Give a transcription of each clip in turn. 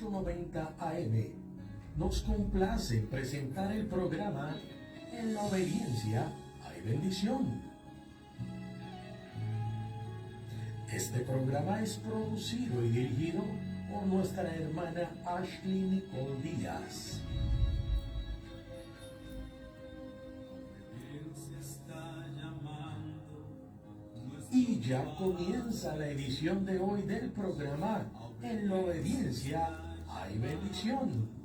890 AM. Nos complace presentar el programa En la obediencia hay bendición. Este programa es producido y dirigido por nuestra hermana Ashley Nicole Díaz. Y ya comienza la edición de hoy del programa En la obediencia hay bendición.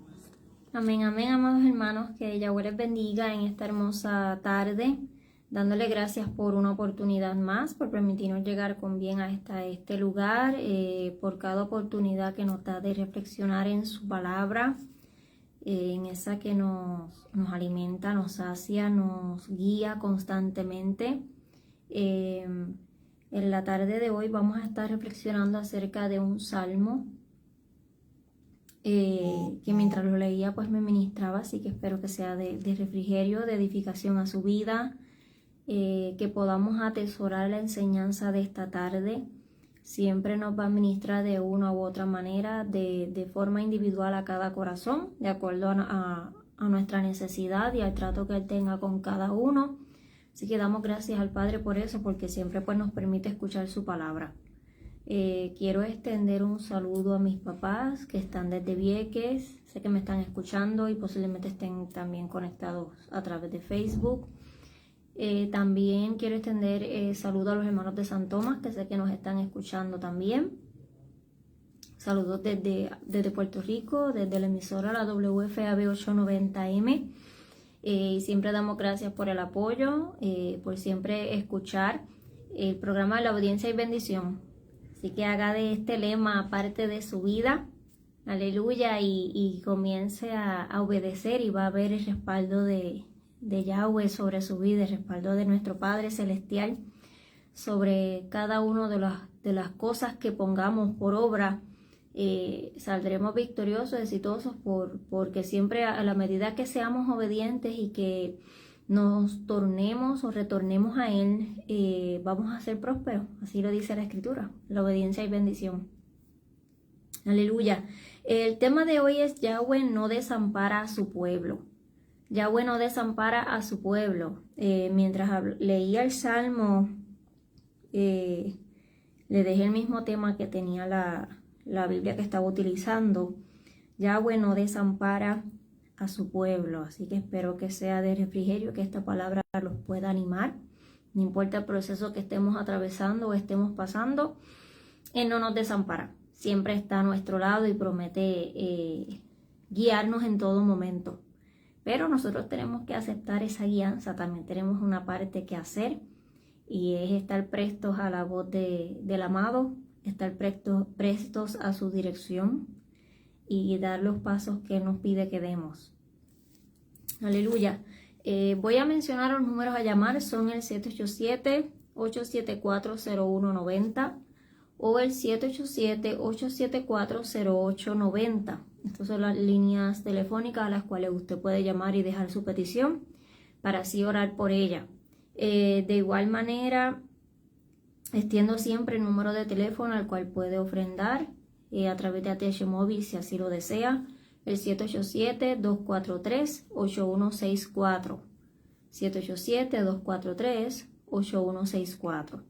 Amén, amén, amados hermanos, que Yahweh les bendiga en esta hermosa tarde, dándole gracias por una oportunidad más, por permitirnos llegar con bien a este lugar, por cada oportunidad que nos da de reflexionar en su palabra, en esa que nos alimenta, nos sacia, nos guía constantemente. En la tarde de hoy vamos a estar reflexionando acerca de un salmo que mientras lo leía pues me ministraba, así que espero que sea de refrigerio, de edificación a su vida, que podamos atesorar la enseñanza de esta tarde. Siempre nos va a ministrar de una u otra manera, de forma individual a cada corazón, de acuerdo a nuestra necesidad y al trato que Él tenga con cada uno. Así que damos gracias al Padre por eso, porque siempre pues nos permite escuchar su palabra. Quiero extender un saludo a mis papás que están desde Vieques. Sé que me están escuchando y posiblemente estén también conectados a través de Facebook. También quiero extender saludo a los hermanos de San Tomás, que sé que nos están escuchando también. Saludos desde Puerto Rico, desde la emisora la WFAB 890M. Y siempre damos gracias por el apoyo, por siempre escuchar el programa de la obediencia y bendición. Así que haga de este lema parte de su vida, aleluya, y comience a obedecer, y va a ver el respaldo de Yahweh sobre su vida, el respaldo de nuestro Padre Celestial sobre cada una de las cosas que pongamos por obra. Saldremos victoriosos, exitosos, porque siempre a la medida que seamos obedientes y que nos tornemos o retornemos a Él, vamos a ser prósperos. Así lo dice la Escritura, la obediencia y bendición. Aleluya. El tema de hoy es Yahweh no desampara a su pueblo. Yahweh no desampara a su pueblo. Mientras leía el Salmo, le dejé el mismo tema que tenía la Biblia que estaba utilizando. Yahweh no desampara a su pueblo, así que espero que sea de refrigerio, que esta palabra los pueda animar. No importa el proceso que estemos atravesando o estemos pasando, Él no nos desampara, siempre está a nuestro lado y promete guiarnos en todo momento. Pero nosotros tenemos que aceptar esa guianza, también tenemos una parte que hacer, y es estar prestos a la voz del amado, estar prestos a su dirección y dar los pasos que nos pide que demos. Aleluya. Voy a mencionar los números a llamar, son el 787-874-0190 o el 787-874-0890. Estas son las líneas telefónicas a las cuales usted puede llamar y dejar su petición para así orar por ella. De igual manera, extiendo siempre el número de teléfono al cual puede ofrendar a través de ATH Móvil si así lo desea, el 787-243-8164. 787-243-8164.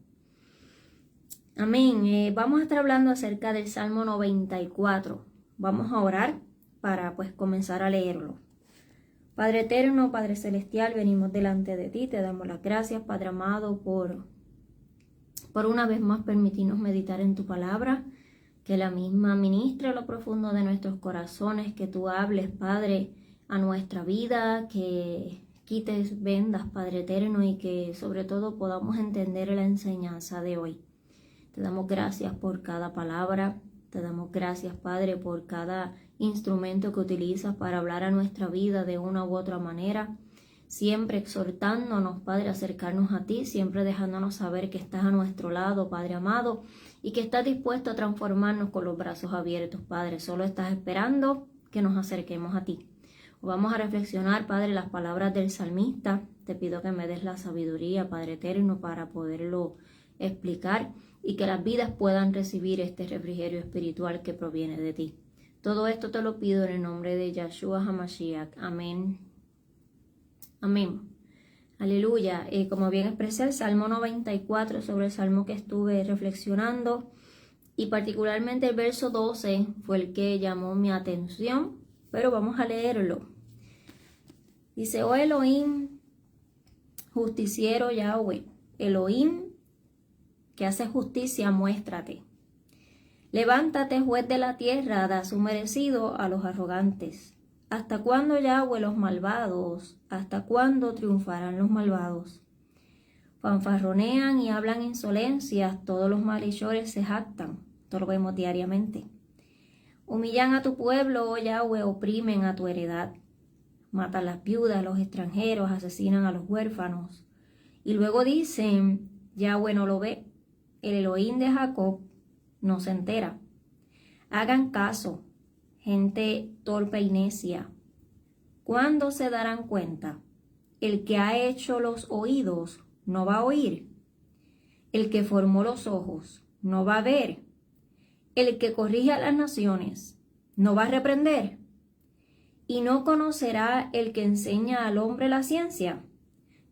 Amén. Vamos a estar hablando acerca del Salmo 94. Vamos a orar para pues comenzar a leerlo. Padre eterno, Padre celestial, venimos delante de ti, te damos las gracias, Padre amado, por una vez más permitirnos meditar en tu palabra, que la misma ministre lo profundo de nuestros corazones, que tú hables, Padre, a nuestra vida, que quites vendas, Padre eterno, y que sobre todo podamos entender la enseñanza de hoy. Te damos gracias por cada palabra, te damos gracias, Padre, por cada instrumento que utilizas para hablar a nuestra vida de una u otra manera, siempre exhortándonos, Padre, a acercarnos a ti, siempre dejándonos saber que estás a nuestro lado, Padre amado, y que estás dispuesto a transformarnos con los brazos abiertos, Padre. Solo estás esperando que nos acerquemos a ti. Vamos a reflexionar, Padre, las palabras del salmista. Te pido que me des la sabiduría, Padre eterno, para poderlo explicar y que las vidas puedan recibir este refrigerio espiritual que proviene de ti. Todo esto te lo pido en el nombre de Yahshua HaMashiach. Amén. Amén. Aleluya. Como bien expresé, el Salmo 94, sobre el Salmo que estuve reflexionando, y particularmente el verso 12 fue el que llamó mi atención, pero vamos a leerlo. Dice: oh Elohim, justiciero Yahweh, Elohim, que hace justicia, muéstrate. Levántate, juez de la tierra, da su merecido a los arrogantes. ¿Hasta cuándo, Yahweh, los malvados? ¿Hasta cuándo triunfarán los malvados? Fanfarronean y hablan insolencias, todos los malhechores se jactan. Esto lo vemos diariamente. Humillan a tu pueblo, oh Yahweh, oprimen a tu heredad. Matan las viudas, los extranjeros, asesinan a los huérfanos. Y luego dicen: Yahweh no lo ve, el Elohim de Jacob no se entera. Hagan caso, gente torpe y necia. ¿Cuándo se darán cuenta? El que ha hecho los oídos no va a oír. El que formó los ojos no va a ver. El que corrige a las naciones no va a reprender. Y no conocerá el que enseña al hombre la ciencia.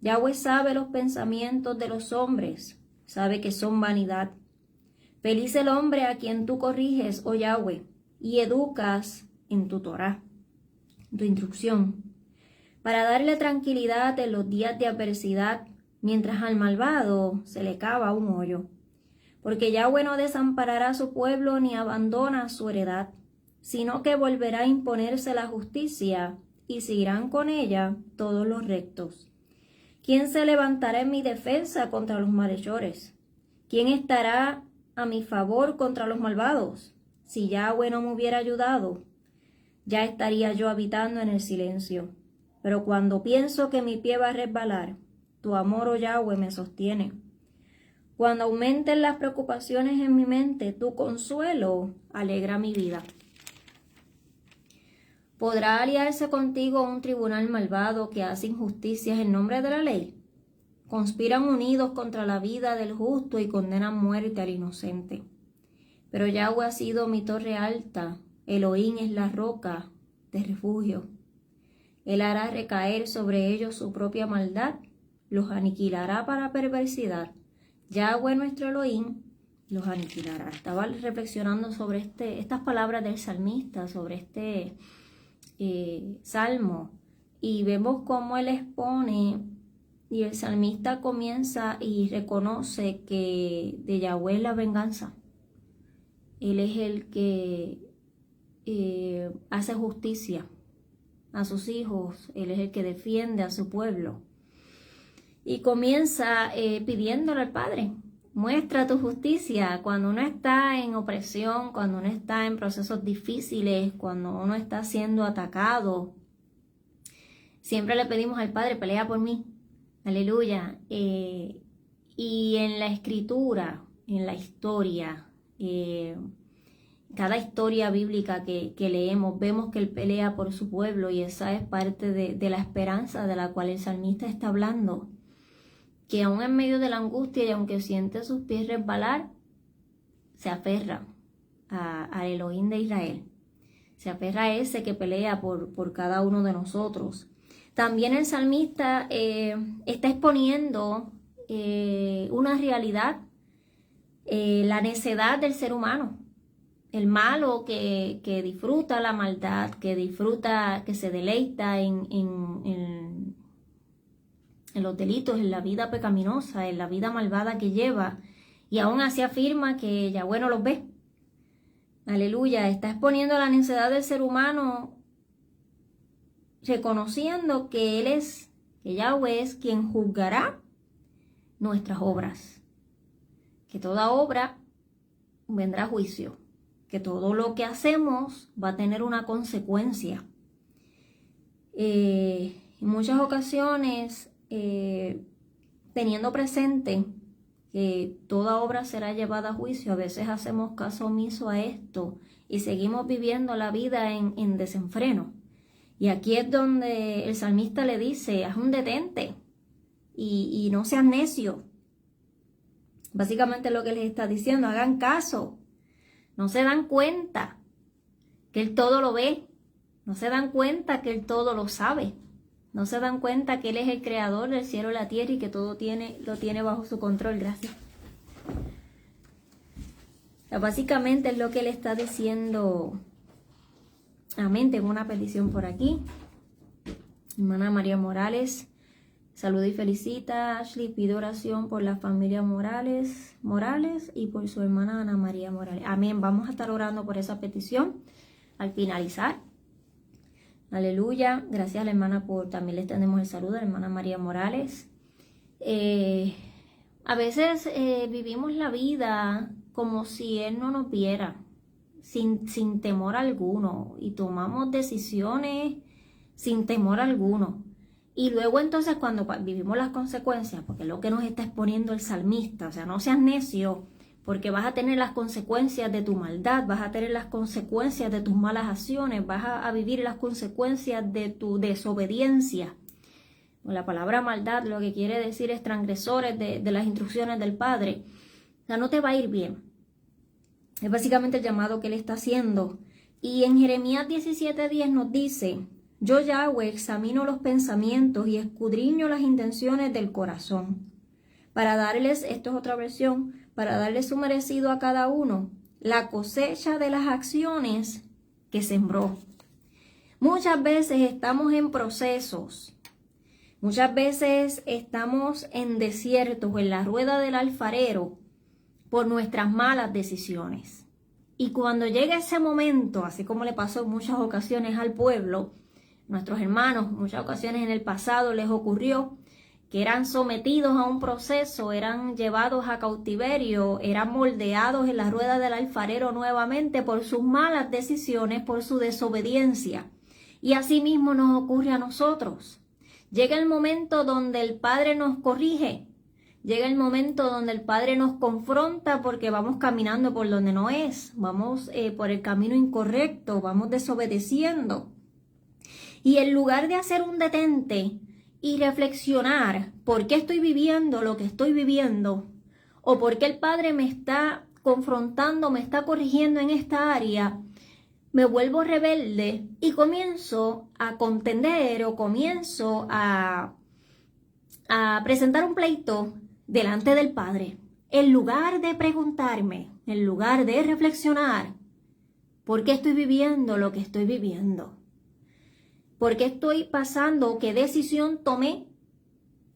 Yahweh sabe los pensamientos de los hombres, sabe que son vanidad. Feliz el hombre a quien tú corriges, oh Yahweh, y educas en tu Torah, tu instrucción, para darle tranquilidad en los días de adversidad, mientras al malvado se le cava un hoyo. Porque Yahweh no desamparará a su pueblo ni abandona su heredad, sino que volverá a imponerse la justicia y se irán con ella todos los rectos. ¿Quién se levantará en mi defensa contra los malhechores? ¿Quién estará a mi favor contra los malvados? Si Yahweh no me hubiera ayudado, ya estaría yo habitando en el silencio. Pero cuando pienso que mi pie va a resbalar, tu amor, oh Yahweh, me sostiene. Cuando aumenten las preocupaciones en mi mente, tu consuelo alegra mi vida. ¿Podrá aliarse contigo un tribunal malvado que hace injusticias en nombre de la ley? Conspiran unidos contra la vida del justo y condenan muerte al inocente. Pero Yahweh ha sido mi torre alta, Elohim es la roca de refugio. Él hará recaer sobre ellos su propia maldad, los aniquilará para perversidad. Yahweh nuestro Elohim los aniquilará. Estaba reflexionando sobre estas palabras del salmista, sobre este salmo, y vemos cómo él expone, y el salmista comienza y reconoce que de Yahweh es la venganza. Él es el que hace justicia a sus hijos, él es el que defiende a su pueblo. Y comienza pidiéndole al Padre: muestra tu justicia cuando uno está en opresión, cuando uno está en procesos difíciles, cuando uno está siendo atacado. Siempre le pedimos al Padre: pelea por mí. Aleluya. Y en la escritura, en la historia, cada historia bíblica que leemos, vemos que Él pelea por su pueblo, y esa es parte de la esperanza de la cual el salmista está hablando. Que aún en medio de la angustia y aunque siente sus pies resbalar, se aferra al Elohim de Israel. Se aferra a ese que pelea por cada uno de nosotros. También el salmista está exponiendo una realidad, la necedad del ser humano. El malo que disfruta la maldad, que se deleita en los delitos, en la vida pecaminosa, en la vida malvada que lleva, y aún así afirma que Yahweh no los ve. Aleluya, está exponiendo la necedad del ser humano, reconociendo que Yahweh es quien juzgará nuestras obras, que toda obra vendrá a juicio, que todo lo que hacemos va a tener una consecuencia. En muchas ocasiones, teniendo presente que toda obra será llevada a juicio, a veces hacemos caso omiso a esto y seguimos viviendo la vida en desenfreno. Y aquí es donde el salmista le dice: haz un detente y no seas necio. Básicamente lo que les está diciendo: hagan caso. No se dan cuenta que Él todo lo ve. No se dan cuenta que Él todo lo sabe. No se dan cuenta que Él es el creador del cielo y la tierra y que todo lo tiene bajo su control. Gracias. Básicamente es lo que Él está diciendo. Amén. Tengo una petición por aquí. Hermana María Morales, saluda y felicita. Ashley pide oración por la familia Morales y por su hermana Ana María Morales. Amén. Vamos a estar orando por esa petición al finalizar. Aleluya. Gracias a la hermana también le extendemos el saludo a la hermana María Morales. A veces vivimos la vida como si Él no nos viera, sin temor alguno, y tomamos decisiones sin temor alguno. Y luego entonces cuando vivimos las consecuencias, porque es lo que nos está exponiendo el salmista, o sea, no seas necio, porque vas a tener las consecuencias de tu maldad, vas a tener las consecuencias de tus malas acciones, vas a vivir las consecuencias de tu desobediencia. La palabra maldad lo que quiere decir es transgresores de las instrucciones del Padre. O sea, no te va a ir bien. Es básicamente el llamado que Él está haciendo. Y en Jeremías 17:10 nos dice: yo, Yahweh, examino los pensamientos y escudriño las intenciones del corazón, para darles, esto es otra versión, para darles su merecido a cada uno, la cosecha de las acciones que sembró. Muchas veces estamos en procesos, muchas veces estamos en desiertos o en la rueda del alfarero por nuestras malas decisiones. Y cuando llega ese momento, así como le pasó en muchas ocasiones al pueblo, nuestros hermanos, muchas ocasiones en el pasado les ocurrió que eran sometidos a un proceso, eran llevados a cautiverio, eran moldeados en la rueda del alfarero nuevamente por sus malas decisiones, por su desobediencia. Y así mismo nos ocurre a nosotros. Llega el momento donde el Padre nos corrige, llega el momento donde el Padre nos confronta porque vamos caminando por donde no es, vamos por el camino incorrecto, vamos desobedeciendo. Y en lugar de hacer un detente y reflexionar por qué estoy viviendo lo que estoy viviendo, o por qué el Padre me está confrontando, me está corrigiendo en esta área, me vuelvo rebelde y comienzo a contender o comienzo a presentar un pleito delante del Padre. En lugar de preguntarme, en lugar de reflexionar, ¿por qué estoy viviendo lo que estoy viviendo? ¿Por qué estoy pasando? ¿Qué decisión tomé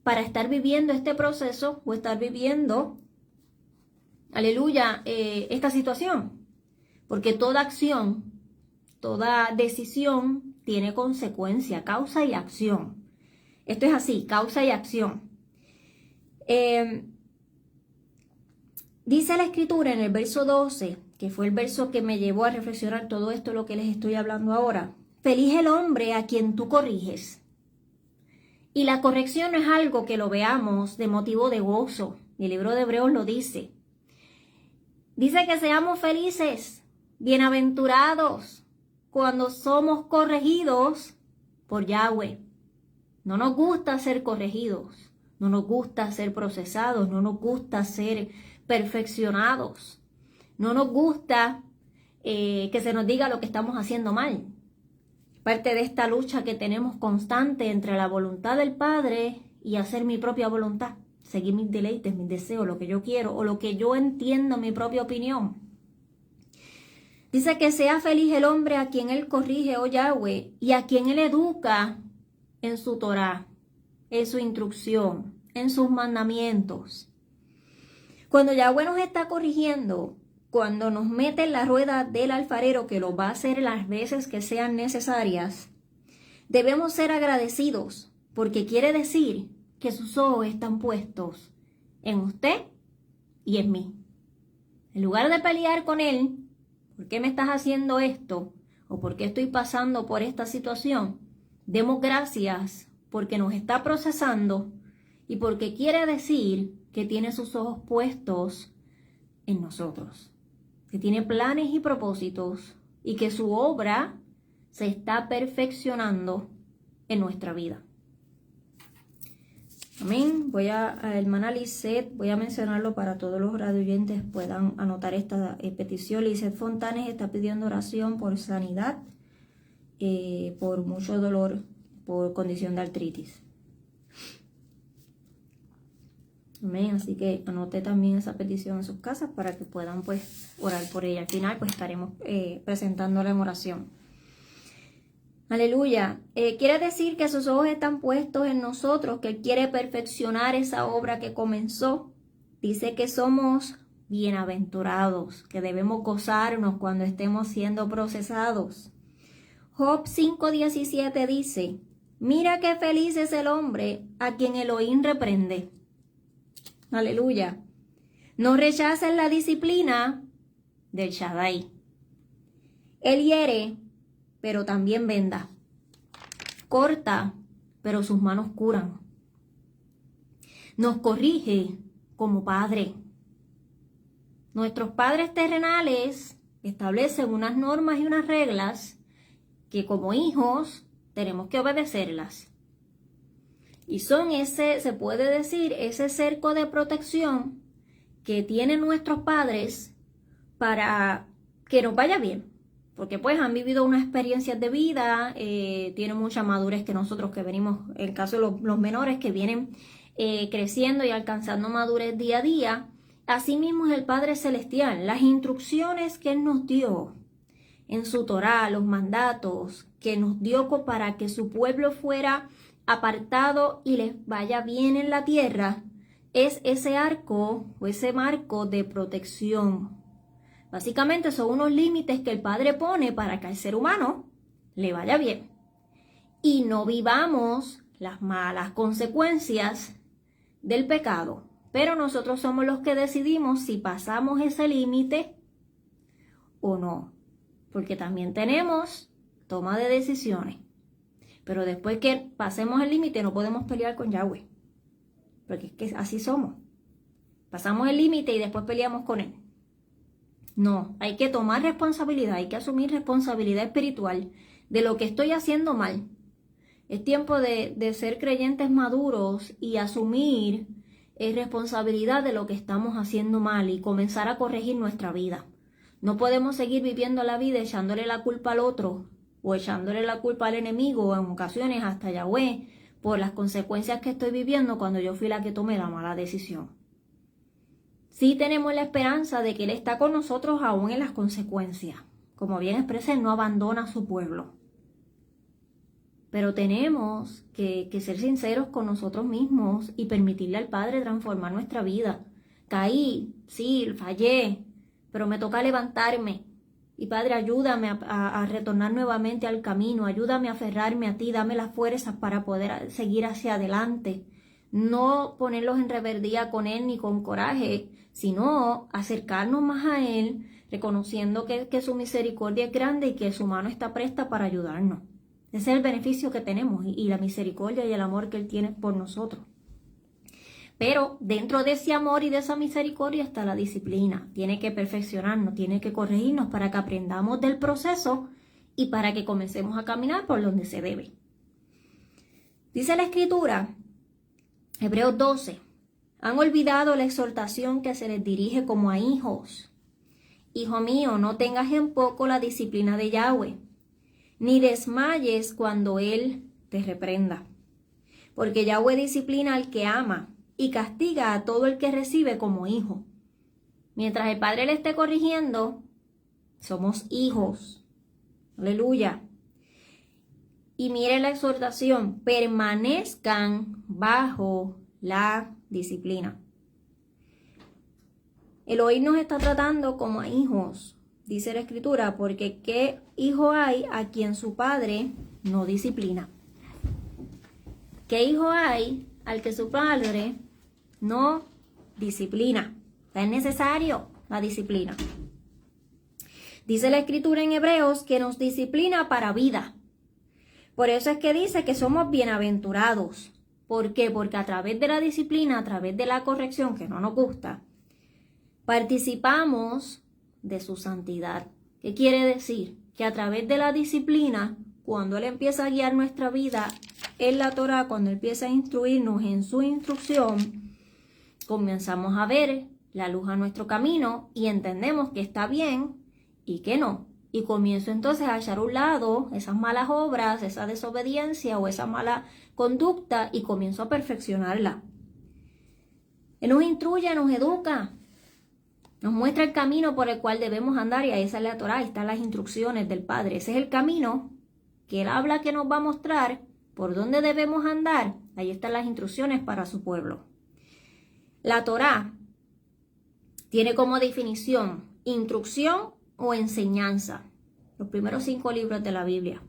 para estar viviendo este proceso o estar viviendo, aleluya, esta situación? Porque toda acción, toda decisión tiene consecuencia, causa y acción. Esto es así, causa y acción. Dice la Escritura en el verso 12, que fue el verso que me llevó a reflexionar todo esto, lo que les estoy hablando ahora. Feliz el hombre a quien tú corriges. Y la corrección no es algo que lo veamos de motivo de gozo. El libro de Hebreos lo dice. Dice que seamos felices, bienaventurados, cuando somos corregidos por Yahweh. No nos gusta ser corregidos, no nos gusta ser procesados, no nos gusta ser perfeccionados, no nos gusta que se nos diga lo que estamos haciendo mal. Parte de esta lucha que tenemos constante entre la voluntad del Padre y hacer mi propia voluntad, seguir mis deleites, mis deseos, lo que yo quiero o lo que yo entiendo, mi propia opinión. Dice que sea feliz el hombre a quien Él corrige, oh Yahweh, y a quien Él educa en su Torah, en su instrucción, en sus mandamientos. Cuando Yahweh nos está corrigiendo, cuando nos mete en la rueda del alfarero, que lo va a hacer las veces que sean necesarias, debemos ser agradecidos, porque quiere decir que sus ojos están puestos en usted y en mí. En lugar de pelear con Él, ¿por qué me estás haciendo esto? ¿O por qué estoy pasando por esta situación? Demos gracias porque nos está procesando y porque quiere decir que tiene sus ojos puestos en nosotros, que tiene planes y propósitos y que su obra se está perfeccionando en nuestra vida. Amén. A hermana Lisette, voy a mencionarlo para todos los radioyentes puedan anotar esta petición. Lisette Fontanes está pidiendo oración por sanidad, por mucho dolor, por condición de artritis. Amén. Así que anote también esa petición en sus casas para que puedan pues orar por ella. Al final pues estaremos presentándola en oración. Aleluya. Quiere decir que sus ojos están puestos en nosotros, que Él quiere perfeccionar esa obra que comenzó. Dice que somos bienaventurados, que debemos gozarnos cuando estemos siendo procesados. Job 5:17 dice, mira qué feliz es el hombre a quien Elohim reprende. Aleluya. No rechacen la disciplina del Shaddai. Él hiere, pero también venda. Corta, pero sus manos curan. Nos corrige como padre. Nuestros padres terrenales establecen unas normas y unas reglas que como hijos tenemos que obedecerlas. Y son se puede decir, ese cerco de protección que tienen nuestros padres para que nos vaya bien. Porque pues han vivido unas experiencias de vida, tienen mucha madurez que nosotros que venimos, en el caso de los menores que vienen creciendo y alcanzando madurez día a día. Asimismo es el Padre Celestial, las instrucciones que Él nos dio en su Torá, los mandatos que nos dio para que su pueblo fuera apartado y les vaya bien en la tierra, es ese arco o ese marco de protección. Básicamente son unos límites que el Padre pone para que al ser humano le vaya bien y no vivamos las malas consecuencias del pecado. Pero nosotros somos los que decidimos si pasamos ese límite o no, porque también tenemos toma de decisiones. Pero después que pasemos el límite no podemos pelear con Yahweh, porque es que así somos. Pasamos el límite y después peleamos con Él. No, hay que tomar responsabilidad, hay que asumir responsabilidad espiritual de lo que estoy haciendo mal. Es tiempo de ser creyentes maduros y asumir responsabilidad de lo que estamos haciendo mal y comenzar a corregir nuestra vida. No podemos seguir viviendo la vida echándole la culpa al otro o echándole la culpa al enemigo o en ocasiones hasta a Yahweh por las consecuencias que estoy viviendo cuando yo fui la que tomé la mala decisión. Sí tenemos la esperanza de que Él está con nosotros aún en las consecuencias. Como bien expresa, Él no abandona a su pueblo. Pero tenemos que ser sinceros con nosotros mismos y permitirle al Padre transformar nuestra vida. Caí, sí, fallé, pero me toca levantarme. Y Padre, ayúdame a retornar nuevamente al camino, ayúdame a aferrarme a Ti, dame las fuerzas para poder seguir hacia adelante. No ponerlos en rebeldía con Él ni con coraje, sino acercarnos más a Él, reconociendo que su misericordia es grande y que su mano está presta para ayudarnos. Ese es el beneficio que tenemos y la misericordia y el amor que Él tiene por nosotros. Pero dentro de ese amor y de esa misericordia está la disciplina. Tiene que perfeccionarnos, tiene que corregirnos para que aprendamos del proceso y para que comencemos a caminar por donde se debe. Dice la Escritura, Hebreos 12, han olvidado la exhortación que se les dirige como a hijos. Hijo mío, no tengas en poco la disciplina de Yahweh, ni desmayes cuando Él te reprenda. Porque Yahweh disciplina al que ama y castiga a todo el que recibe como hijo. Mientras el Padre le esté corrigiendo, somos hijos. Aleluya. Y mire la exhortación, permanezcan bajo la disciplina. Elohim nos está tratando como a hijos, dice la Escritura, porque ¿qué hijo hay a quien su padre no disciplina? ¿Qué hijo hay al que su padre no disciplina? Es necesario la disciplina. Dice la Escritura en Hebreos que nos disciplina para vida. Por eso es que dice que somos bienaventurados. ¿Por qué? Porque a través de la disciplina, a través de la corrección que no nos gusta, participamos de su santidad. ¿Qué quiere decir? Que a través de la disciplina, cuando Él empieza a guiar nuestra vida, en la Torá, cuando Él empieza a instruirnos en su instrucción, comenzamos a ver la luz a nuestro camino y entendemos que está bien y que no. Y comienzo entonces a echar a un lado esas malas obras, esa desobediencia o esa mala conducta y comienzo a perfeccionarla. Él nos instruye, nos educa, nos muestra el camino por el cual debemos andar y ahí esa es la Torá, ahí están las instrucciones del Padre. Ese es el camino que Él habla que nos va a mostrar por dónde debemos andar. Ahí están las instrucciones para su pueblo. La Torá tiene como definición instrucción o enseñanza. Los primeros 5 libros de la Biblia.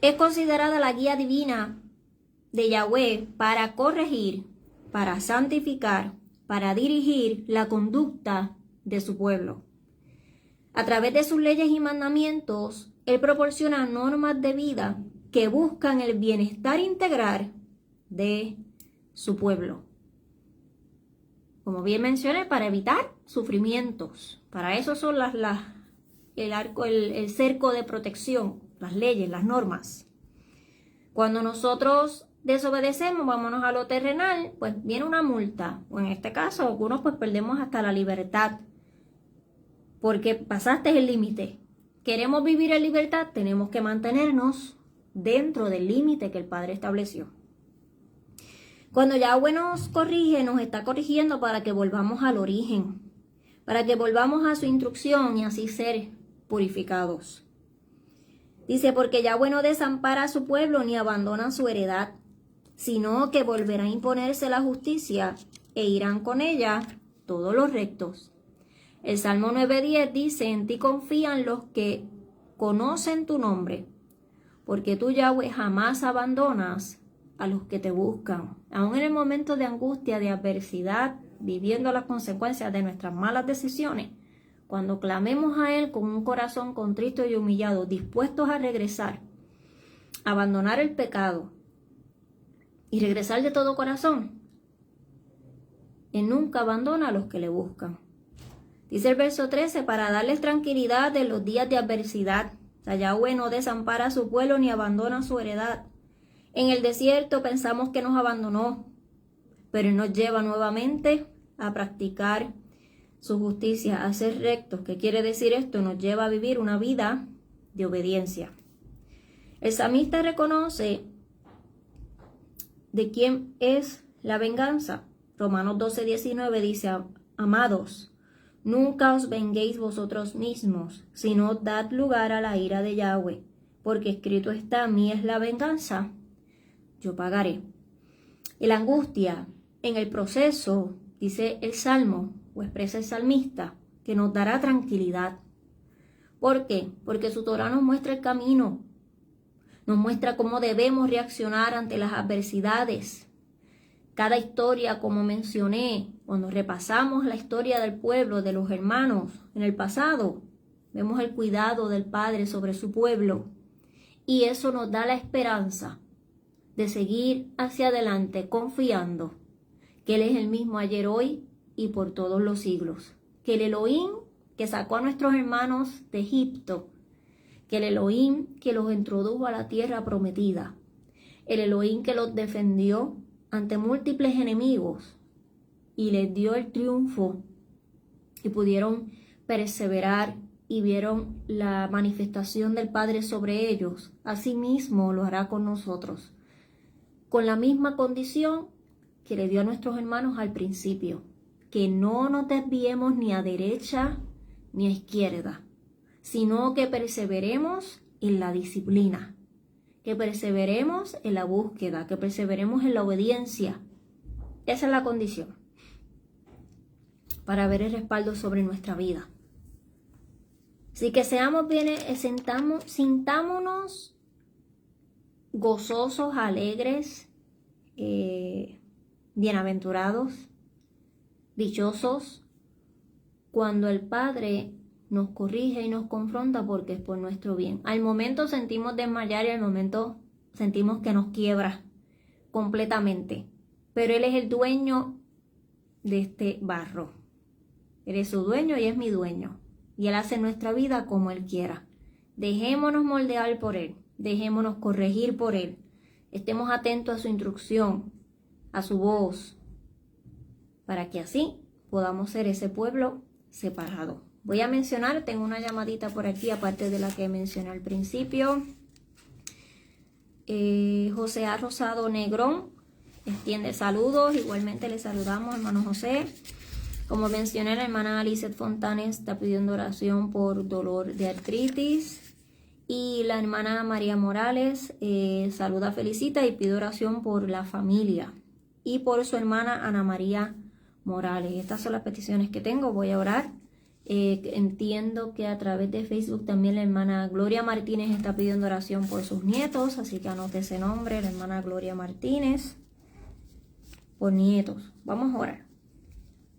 Es considerada la guía divina de Yahweh para corregir, para santificar, para dirigir la conducta de su pueblo. A través de sus leyes y mandamientos, Él proporciona normas de vida que buscan el bienestar integral de su pueblo. Como bien mencioné, para evitar sufrimientos. Para eso son el cerco de protección, las leyes, las normas. Cuando nosotros desobedecemos, vámonos a lo terrenal, pues viene una multa. O en este caso, algunos pues perdemos hasta la libertad. Porque pasaste el límite. Queremos vivir en libertad, tenemos que mantenernos dentro del límite que el Padre estableció. Cuando Yahweh nos corrige, nos está corrigiendo para que volvamos al origen, para que volvamos a su instrucción y así ser purificados. Dice, porque Yahweh no desampara a su pueblo ni abandona su heredad, sino que volverá a imponerse la justicia e irán con ella todos los rectos. El Salmo 9:10 dice, en ti confían los que conocen tu nombre, porque tú, Yahweh, jamás abandonas a los que te buscan. Aún en el momento de angustia, de adversidad, viviendo las consecuencias de nuestras malas decisiones, cuando clamemos a Él con un corazón contrito y humillado, dispuestos a regresar, abandonar el pecado y regresar de todo corazón, Él nunca abandona a los que le buscan. Dice el verso 13, para darles tranquilidad en los días de adversidad. Yahweh no desampara a su pueblo ni abandona su heredad. En el desierto pensamos que nos abandonó, pero Él nos lleva nuevamente a practicar su justicia, a ser rectos. ¿Qué quiere decir esto? Nos lleva a vivir una vida de obediencia. El salmista reconoce de quién es la venganza. Romanos 12:19 dice, amados, nunca os venguéis vosotros mismos, sino dad lugar a la ira de Yahweh, porque escrito está, mía es la venganza, yo pagaré. Y la angustia en el proceso, dice el Salmo, o expresa el salmista, que nos dará tranquilidad. ¿Por qué? Porque su Torá nos muestra el camino, nos muestra cómo debemos reaccionar ante las adversidades. Cada historia, como mencioné, cuando repasamos la historia del pueblo, de los hermanos en el pasado, vemos el cuidado del Padre sobre su pueblo. Y eso nos da la esperanza de seguir hacia adelante confiando que Él es el mismo ayer, hoy y por todos los siglos. Que el Elohim que sacó a nuestros hermanos de Egipto, que el Elohim que los introdujo a la tierra prometida, el Elohim que los defendió ante múltiples enemigos y les dio el triunfo y pudieron perseverar y vieron la manifestación del Padre sobre ellos, asimismo lo hará con nosotros, con la misma condición que le dio a nuestros hermanos al principio, que no nos desviemos ni a derecha ni a izquierda, sino que perseveremos en la disciplina, que perseveremos en la búsqueda, que perseveremos en la obediencia. Esa es la condición para ver el respaldo sobre nuestra vida. Así que seamos bien, sintámonos gozosos, alegres, bienaventurados, dichosos, cuando el Padre nos corrige y nos confronta porque es por nuestro bien. Al momento sentimos desmayar y al momento sentimos que nos quiebra completamente. Pero Él es el dueño de este barro. Él es su dueño y es mi dueño. Y Él hace nuestra vida como Él quiera. Dejémonos moldear por Él. Dejémonos corregir por Él. estemos atentos a su instrucción, a su voz, para que así podamos ser ese pueblo separado. Voy a mencionar, tengo una llamadita por aquí, aparte de la que mencioné al principio. José A. Rosado Negrón extiende saludos, igualmente le saludamos, hermano José. Como mencioné, la hermana Alicet Fontanes está pidiendo oración por dolor de artritis. Y la hermana María Morales saluda, felicita y pide oración por la familia y por su hermana Ana María Morales. Estas son las peticiones que tengo, voy a orar. Entiendo que a través de Facebook también la hermana Gloria Martínez está pidiendo oración por sus nietos, así que anote ese nombre, la hermana Gloria Martínez, por nietos. Vamos a orar.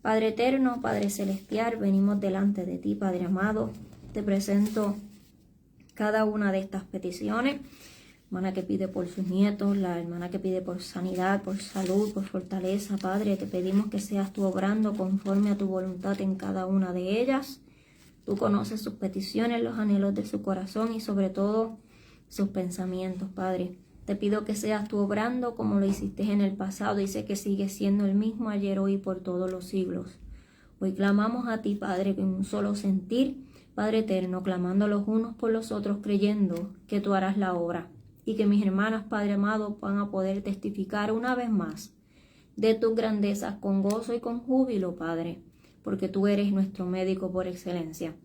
Padre eterno, Padre celestial, venimos delante de ti, Padre amado. Te presento cada una de estas peticiones. Hermana que pide por sus nietos, la hermana que pide por sanidad, por salud, por fortaleza. Padre, te pedimos que seas tú obrando conforme a tu voluntad en cada una de ellas. Tú conoces sus peticiones, los anhelos de su corazón y sobre todo sus pensamientos, Padre. Te pido que seas tú obrando como lo hiciste en el pasado y sé que sigues siendo el mismo ayer, hoy y por todos los siglos. Hoy clamamos a ti, Padre, en un solo sentir, Padre eterno, clamando los unos por los otros, creyendo que tú harás la obra. Y que mis hermanas, Padre amado, van a poder testificar una vez más de tus grandezas con gozo y con júbilo, Padre, porque tú eres nuestro médico por excelencia.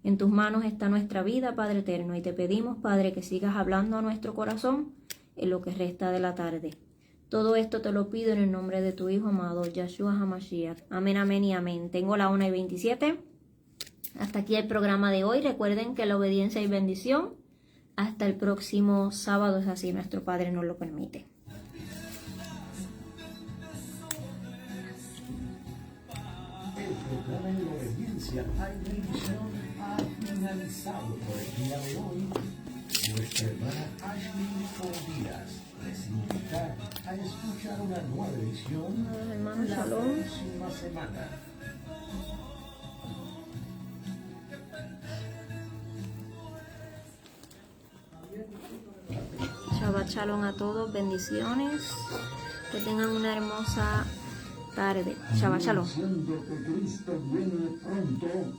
En tus manos está nuestra vida, Padre eterno, y te pedimos, Padre, que sigas hablando a nuestro corazón en lo que resta de la tarde. Todo esto te lo pido en el nombre de tu Hijo amado, Yahshua HaMashiach. Amén, amén y amén. Tengo la 1:27. Hasta aquí el programa de hoy. Recuerden que la obediencia y bendición. Hasta el próximo sábado, es así, nuestro Padre nos lo permite. El programa en la obediencia hay bendición ha finalizado por el día de hoy. Nuestra hermana Ashley Díaz les invita a escuchar una nueva edición la próxima semana. Shabbat Shalom a todos, bendiciones, que tengan una hermosa tarde. Shabbat Shalom. Anunciando que Cristo viene pronto.